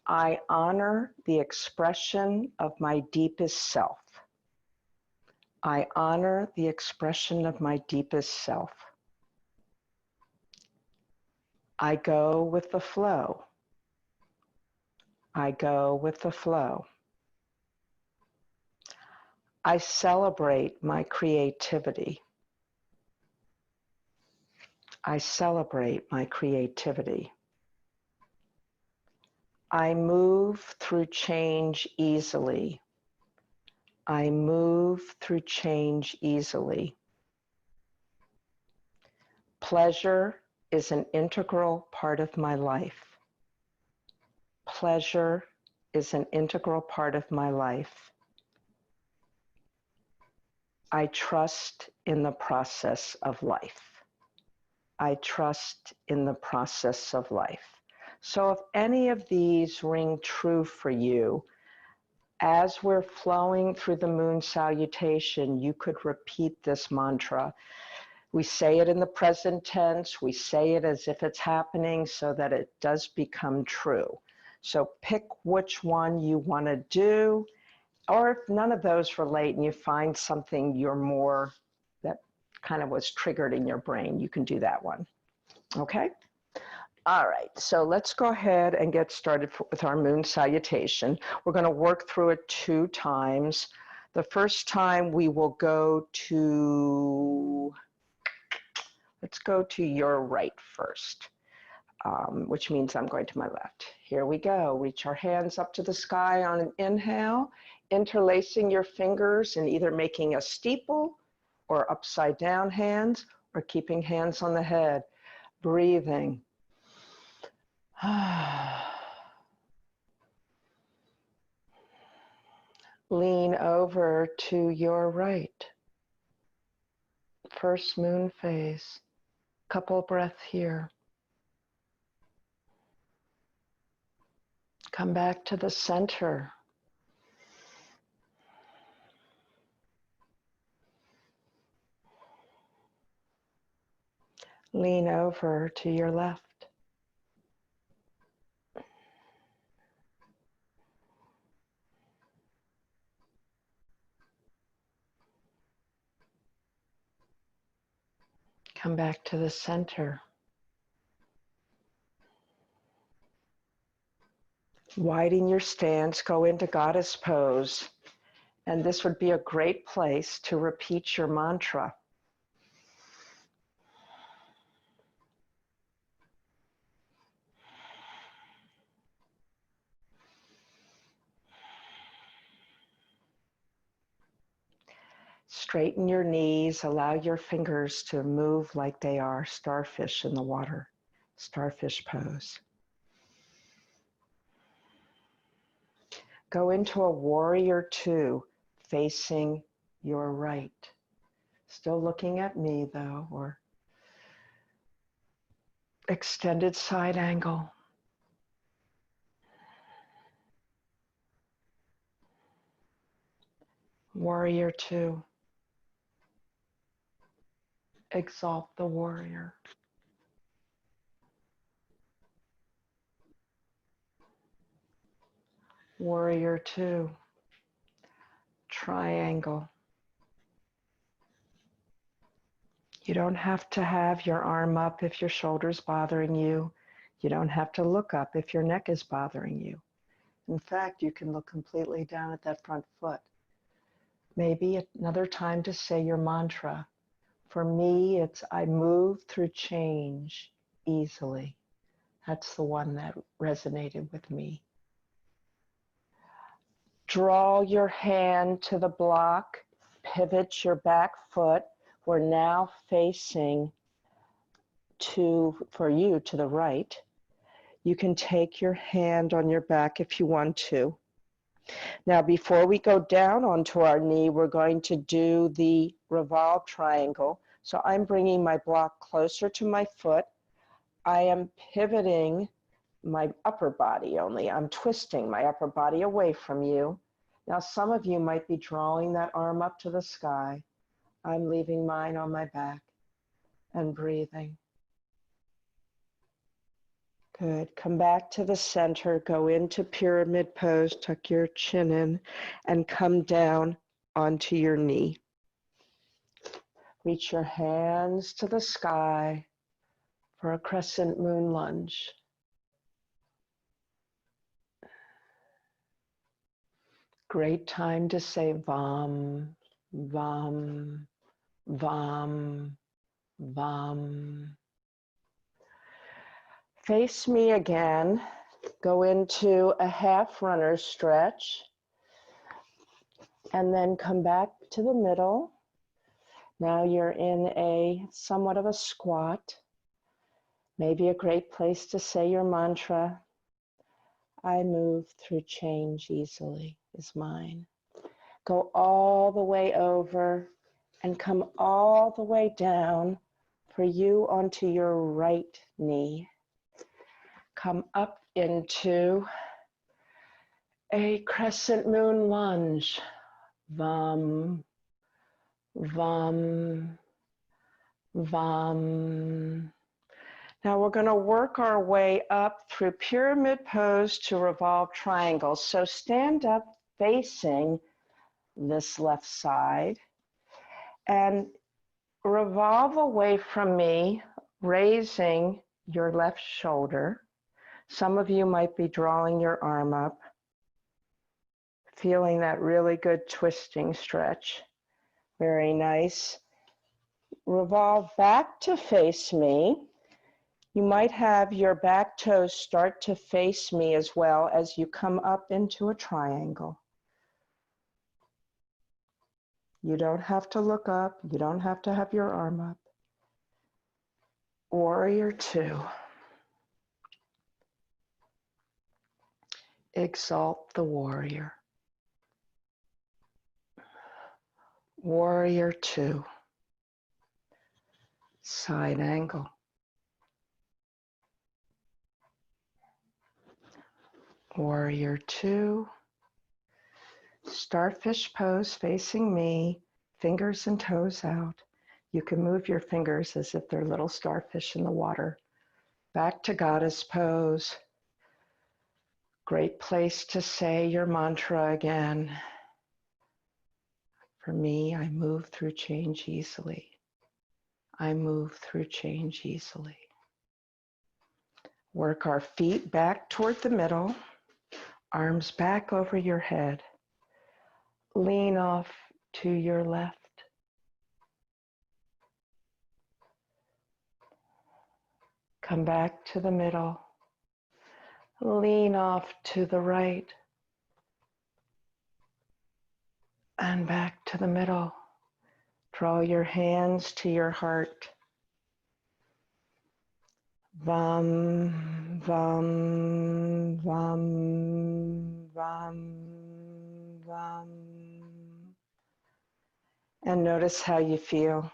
I honor the expression of my deepest self. I honor the expression of my deepest self. I go with the flow. I go with the flow. I celebrate my creativity. I celebrate my creativity. I move through change easily. I move through change easily. Pleasure is an integral part of my life. Pleasure is an integral part of my life. I trust in the process of life. I trust in the process of life. So if any of these ring true for you, as we're flowing through the moon salutation, you could repeat this mantra. We say it in the present tense. We say it as if it's happening so that it does become true. So pick which one you want to do, or if none of those relate and you find something you're more, that kind of was triggered in your brain, you can do that one. Okay? All right, so let's go ahead and get started with our moon salutation. We're going to work through it 2 times. The first time we will go to, let's go to your right first, which means I'm going to my left. Here we go. Reach our hands up to the sky on an inhale, interlacing your fingers and either making a steeple or upside down hands or keeping hands on the head. Breathing. Lean over to your right. First moon phase. Couple breaths here. Come back to the center. Lean over to your left. Come back to the center. Widen your stance, go into goddess pose. And this would be a great place to repeat your mantra. Straighten your knees, allow your fingers to move like they are starfish in the water, starfish pose. Go into a warrior 2, facing your right. Still looking at me though, or extended side angle. Warrior 2. Exalt the warrior. Warrior 2. Triangle. You don't have to have your arm up if your shoulder's bothering you. You don't have to look up if your neck is bothering you. In fact, you can look completely down at that front foot. Maybe another time to say your mantra. For me, it's I move through change easily. That's the one that resonated with me. Draw your hand to the block, pivot your back foot. We're now facing for you to the right. You can take your hand on your back if you want to. Now, before we go down onto our knee, we're going to do the Revolve Triangle. So I'm bringing my block closer to my foot. I am pivoting my upper body only. I'm twisting my upper body away from you. Now, some of you might be drawing that arm up to the sky. I'm leaving mine on my back and breathing. Good. Come back to the center, go into pyramid pose, tuck your chin in, and come down onto your knee. Reach your hands to the sky for a crescent moon lunge. Great time to say Vam, Vam, Vam, Vam. Face me again. Go into a half runner stretch. And then come back to the middle. Now you're in a somewhat of a squat. Maybe a great place to say your mantra. I move through change easily is mine. Go all the way over and come all the way down for you onto your right knee. Come up into a crescent moon lunge. Vam, Vam, Vam. Now we're going to work our way up through pyramid pose to revolve triangle. So stand up facing this left side and revolve away from me, raising your left shoulder. Some of you might be drawing your arm up, feeling that really good twisting stretch. Very nice. Revolve back to face me. You might have your back toes start to face me as well as you come up into a triangle. You don't have to look up. You don't have to have your arm up. Warrior two. Exalt the warrior. Warrior two. Side angle. Warrior two. Starfish pose facing me, fingers and toes out. You can move your fingers as if they're little starfish in the water. Back to goddess pose. Great place to say your mantra again. For me, I move through change easily. I move through change easily. Work our feet back toward the middle, arms back over your head. Lean off to your left. Come back to the middle. Lean off to the right. And back to the middle. Draw your hands to your heart. Vam, vam, vam, vam, vam. And notice how you feel.